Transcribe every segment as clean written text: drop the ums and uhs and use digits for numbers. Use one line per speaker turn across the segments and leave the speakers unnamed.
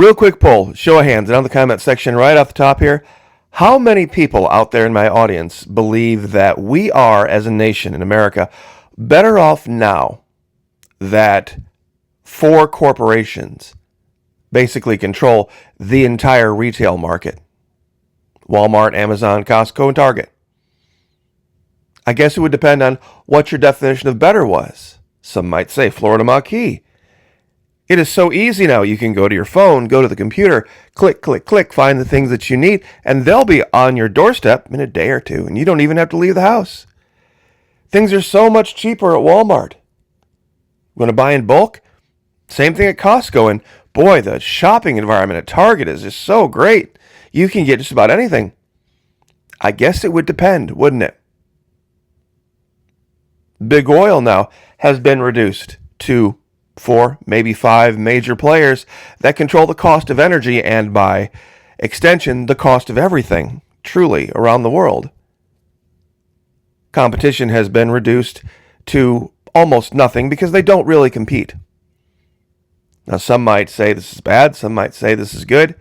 Real quick poll, show of hands down in the comment section right off the top here. How many people out there in my audience believe that we are, as a nation in America, better off now that 4 corporations basically control the entire retail market? Walmart, Amazon, Costco, and Target. I guess it would depend on what your definition of better was. Some might say Florida Maquis. It is so easy now. You can go to your phone, go to the computer, click, click, click, find the things that you need, and they'll be on your doorstep in a day or two, and you don't even have to leave the house. Things are so much cheaper at Walmart. You want to buy in bulk? Same thing at Costco, and boy, the shopping environment at Target is just so great. You can get just about anything. I guess it would depend, wouldn't it? Big oil now has been reduced to 4, maybe 5 major players that control the cost of energy and, by extension, the cost of everything, truly, around the world. Competition has been reduced to almost nothing because they don't really compete. Now, some might say this is bad, some might say this is good,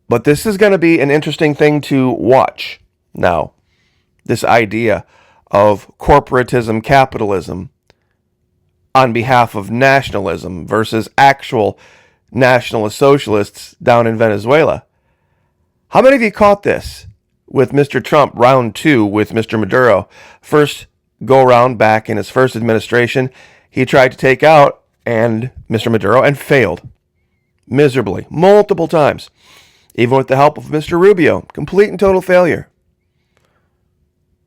but this is going to be an interesting thing to watch now. This idea of corporatism, capitalism, on behalf of nationalism versus actual nationalist socialists down in Venezuela. How many of you caught this with Mr. Trump round 2 with Mr. Maduro? First go around back in his first administration, he tried to take out Mr. Maduro and failed miserably multiple times. Even with the help of Mr. Rubio, complete and total failure.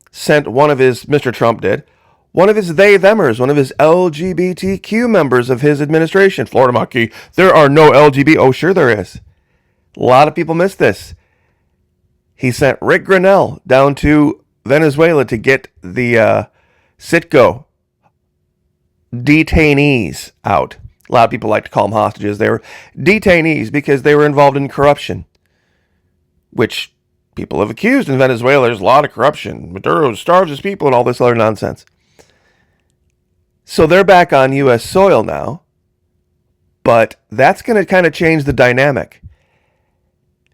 Sent Mr. Trump did, one of his they-themers, one of his LGBTQ members of his administration. Florida Maquis, there are no LGBT. Oh, sure there is. A lot of people miss this. He sent Rick Grenell down to Venezuela to get the Citgo detainees out. A lot of people like to call them hostages. They were detainees because they were involved in corruption, which people have accused in Venezuela. There's a lot of corruption. Maduro starves his people and all this other nonsense. So they're back on U.S. soil now, but that's going to kind of change the dynamic.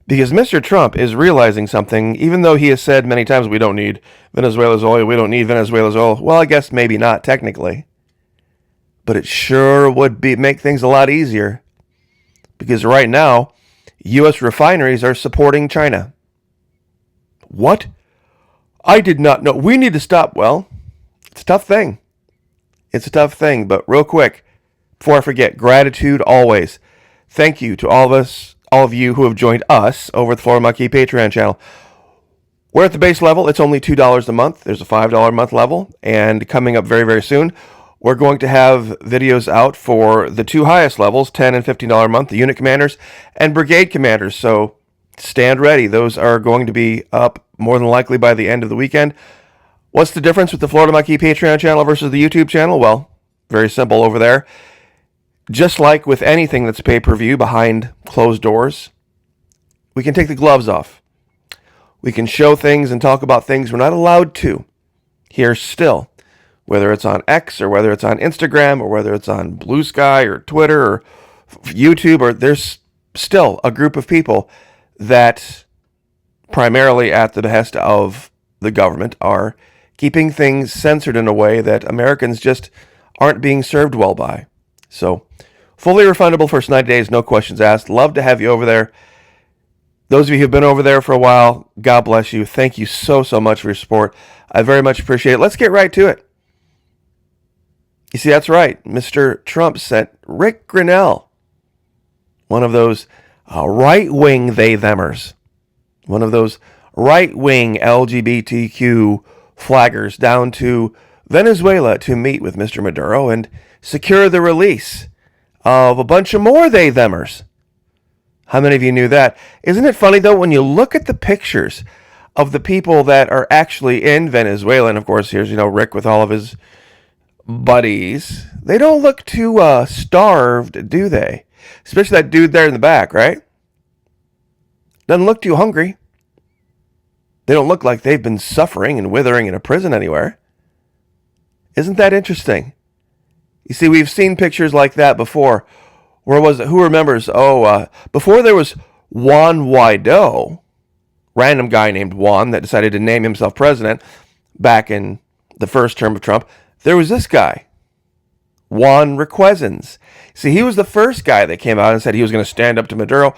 Because Mr. Trump is realizing something, even though he has said many times, we don't need Venezuela's oil, we don't need Venezuela's oil. Well, I guess maybe not technically, but it sure would make things a lot easier. Because right now, U.S. refineries are supporting China. What? I did not know. We need to stop. Well, it's a tough thing. It's a tough thing, but real quick, before I forget, gratitude always. Thank you to all of you who have joined us over at the Florida Maquis Patreon channel. We're at the base level. It's only $2 a month. There's a $5 a month level, and coming up very, very soon, we're going to have videos out for the 2 highest levels, $10 and $15 a month, the unit commanders and brigade commanders. So stand ready. Those are going to be up more than likely by the end of the weekend. What's the difference with the Florida Maquis Patreon channel versus the YouTube channel? Well, very simple over there. Just like with anything that's pay-per-view behind closed doors, we can take the gloves off. We can show things and talk about things we're not allowed to here still, whether it's on X or whether it's on Instagram or whether it's on Blue Sky or Twitter or YouTube, or there's still a group of people that primarily at the behest of the government are keeping things censored in a way that Americans just aren't being served well by. So, fully refundable first 90 days, no questions asked. Love to have you over there. Those of you who've been over there for a while, God bless you. Thank you so, so much for your support. I very much appreciate it. Let's get right to it. You see, that's right. Mr. Trump sent Rick Grenell, one of those right-wing they-themers, one of those right-wing LGBTQ flaggers down to Venezuela to meet with Mr. Maduro and secure the release of a bunch of more they-themers. How many of you knew that? Isn't it funny, though, when you look at the pictures of the people that are actually in Venezuela, and of course, here's, Rick with all of his buddies, they don't look too starved, do they? Especially that dude there in the back, right? Doesn't look too hungry. They don't look like they've been suffering and withering in a prison anywhere. Isn't that interesting? You see, we've seen pictures like that before, Where was it? Who remembers? Before there was Juan Guaido, random guy named Juan that decided to name himself president back in the first term of Trump, there was this guy, Juan Requesens. See, he was the first guy that came out and said he was going to stand up to Maduro,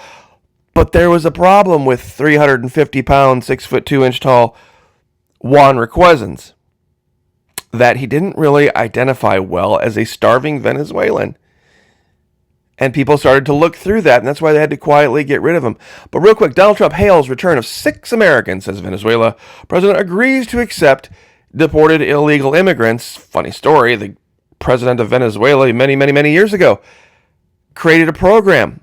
but there was a problem with 350-pound, 6'2" tall Juan Requesens that he didn't really identify well as a starving Venezuelan. And people started to look through that, and that's why they had to quietly get rid of him. But real quick, Donald Trump hails return of 6 Americans as Venezuela president agrees to accept deported illegal immigrants. Funny story, the president of Venezuela many years ago created a program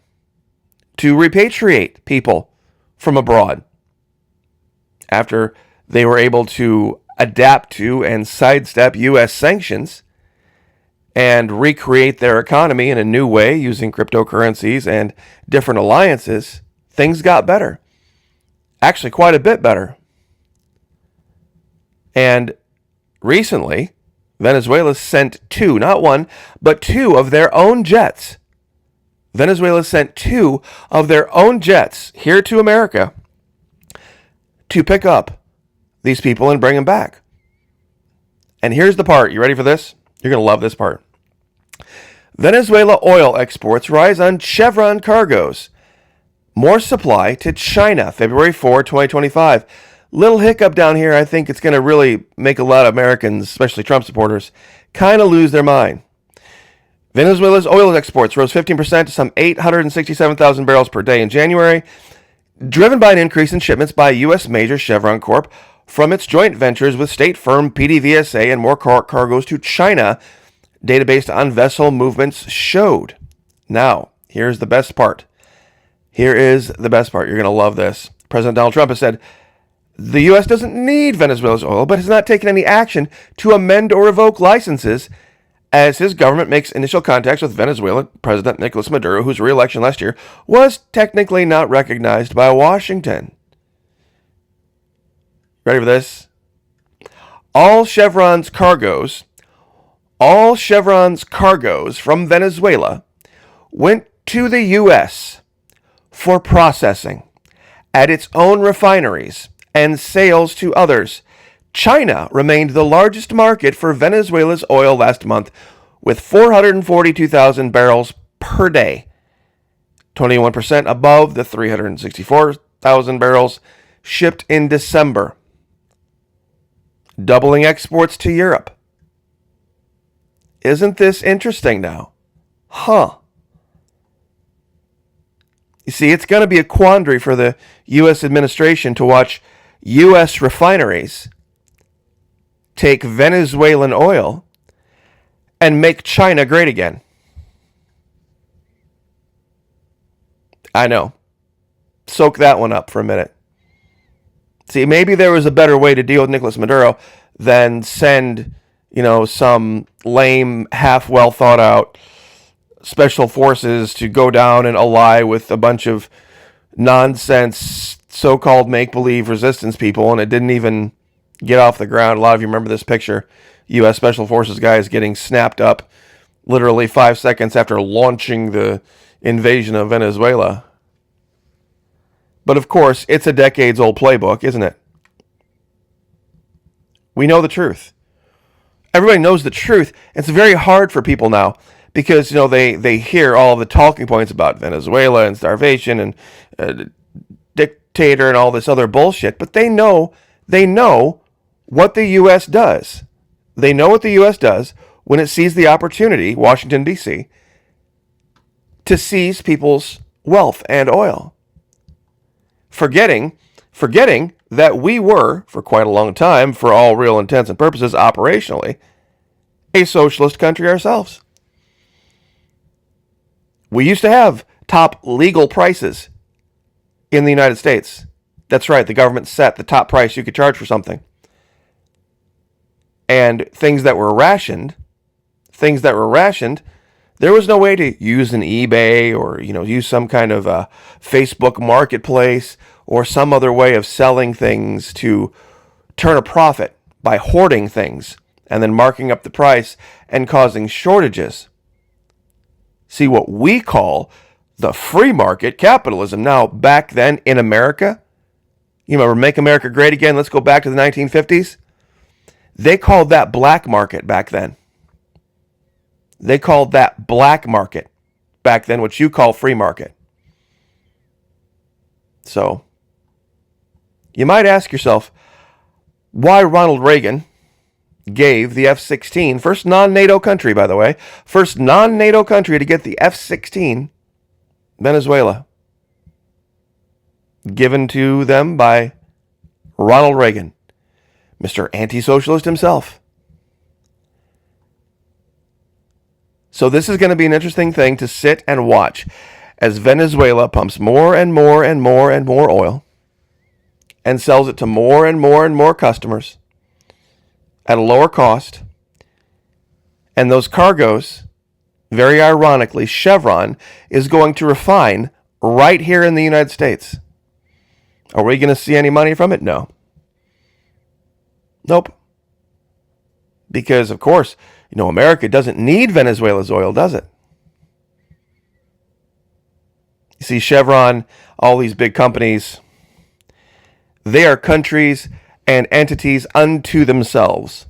to repatriate people from abroad after they were able to adapt to and sidestep U.S. sanctions and recreate their economy in a new way using cryptocurrencies and different alliances. Things got better. Actually, quite a bit better. And recently, Venezuela sent 2, not 1, but 2 of their own jets. Venezuela sent 2 of their own jets here to America to pick up these people and bring them back. And here's the part. You ready for this? You're going to love this part. Venezuela oil exports rise on Chevron cargoes. More supply to China, February 4, 2025. Little hiccup down here. I think it's going to really make a lot of Americans, especially Trump supporters, kind of lose their mind. Venezuela's oil exports rose 15% to some 867,000 barrels per day in January, driven by an increase in shipments by U.S. major Chevron Corp from its joint ventures with state firm PDVSA and more cargoes to China, data based on vessel movements showed. Now, here's the best part. Here is the best part. You're going to love this. President Donald Trump has said, the U.S. doesn't need Venezuela's oil, but has not taken any action to amend or revoke licenses as his government makes initial contacts with Venezuelan President Nicolas Maduro, whose re-election last year was technically not recognized by Washington. Ready for this? All Chevron's cargoes from Venezuela went to the U.S. for processing at its own refineries and sales to others. China remained the largest market for Venezuela's oil last month with 442,000 barrels per day, 21% above the 364,000 barrels shipped in December, doubling exports to Europe. Isn't this interesting now? Huh. You see, it's going to be a quandary for the U.S. administration to watch U.S. refineries take Venezuelan oil and make China great again. I know. Soak that one up for a minute. See, maybe there was a better way to deal with Nicolas Maduro than send, some lame, half well thought out special forces to go down and ally with a bunch of nonsense, so-called make-believe resistance people, and it didn't even get off the ground. A lot of you remember this picture. U.S. Special Forces guys getting snapped up literally 5 seconds after launching the invasion of Venezuela. But of course, it's a decades-old playbook, isn't it? We know the truth. Everybody knows the truth. It's very hard for people now because, they hear all the talking points about Venezuela and starvation and dictator and all this other bullshit, but they know what the U.S. does. They know what the U.S. does when it sees the opportunity, Washington, D.C., to seize people's wealth and oil. Forgetting that we were, for quite a long time, for all real intents and purposes, operationally, a socialist country ourselves. We used to have top legal prices in the United States. That's right, the government set the top price you could charge for something. And things that were rationed, there was no way to use an eBay or, use some kind of a Facebook marketplace or some other way of selling things to turn a profit by hoarding things and then marking up the price and causing shortages. see what we call the free market capitalism. Now, back then in America, you remember Make America Great Again? Let's go back to the 1950s. They called that black market back then. They called that black market back then, what you call free market. So, you might ask yourself, why Ronald Reagan gave the F-16, first non-NATO country, by the way, first non-NATO country to get the F-16, Venezuela, given to them by Ronald Reagan, Mr. Anti-Socialist himself. So this is going to be an interesting thing to sit and watch as Venezuela pumps more and more and more and more oil and sells it to more and more and more customers at a lower cost. And those cargoes, very ironically, Chevron is going to refine right here in the United States. Are we going to see any money from it? No. Nope. Because, of course, America doesn't need Venezuela's oil, does it? You see, Chevron, all these big companies, they are countries and entities unto themselves.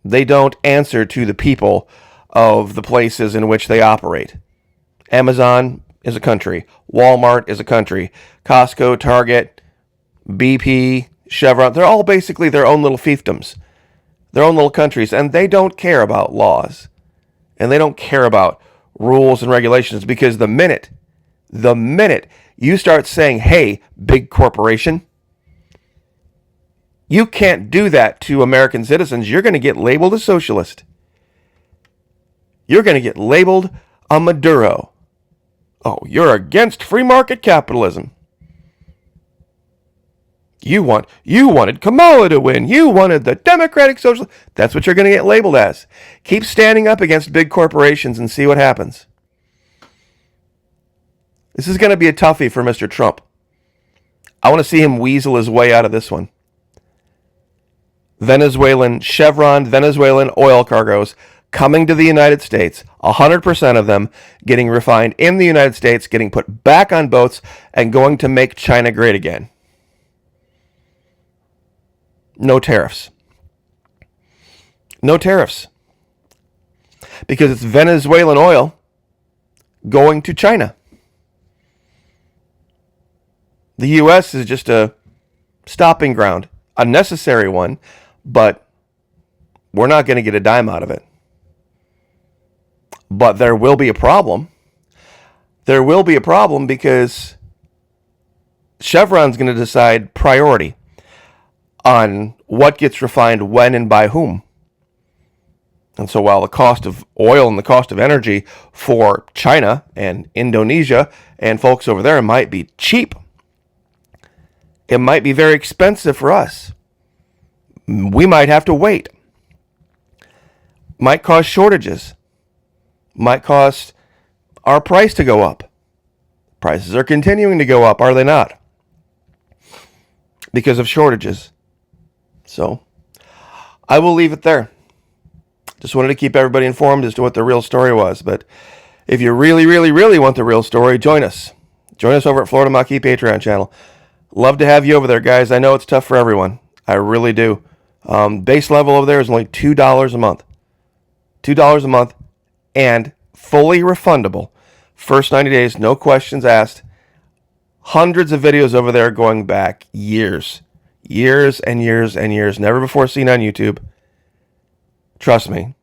They don't answer to the people of the places in which they operate. Amazon is a country. Walmart is a country. Costco, Target, BP, Chevron, they're all basically their own little fiefdoms, their own little countries, and they don't care about laws. And they don't care about rules and regulations, because the minute you start saying, hey, big corporation, you can't do that to American citizens. You're going to get labeled a socialist. You're going to get labeled a Maduro. Oh, you're against free market capitalism. You wanted Kamala to win. You wanted the Democratic Socialist. That's what you're going to get labeled as. Keep standing up against big corporations and see what happens. This is going to be a toughie for Mr. Trump. I want to see him weasel his way out of this one. Chevron Venezuelan oil cargoes coming to the United States, 100% of them getting refined in the United States, getting put back on boats, and going to make China great again. No tariffs. No tariffs. Because it's Venezuelan oil going to China. The U.S. is just a stopping ground, a necessary one, but we're not going to get a dime out of it. But there will be a problem. There will be a problem because Chevron's going to decide priority on what gets refined when and by whom. And so while the cost of oil and the cost of energy for China and Indonesia and folks over there might be cheap, it might be very expensive for us. We might have to wait. Might cause shortages. Might cause our price to go up. Prices are continuing to go up, are they not? Because of shortages. So, I will leave it there. Just wanted to keep everybody informed as to what the real story was. But if you really, really, really want the real story, join us. Join us over at Florida Maquis Patreon channel. Love to have you over there, guys. I know it's tough for everyone. I really do. Base level over there is only $2 a month. $2 a month and fully refundable. First 90 days, no questions asked. Hundreds of videos over there going back years. Years and years and years. Never before seen on YouTube. Trust me.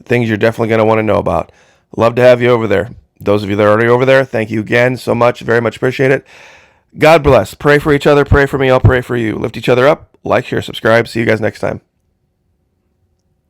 Things you're definitely going to want to know about. Love to have you over there. Those of you that are already over there, thank you again so much. Very much appreciate it. God bless. Pray for each other. Pray for me. I'll pray for you. Lift each other up. Like, share, subscribe. See you guys next time.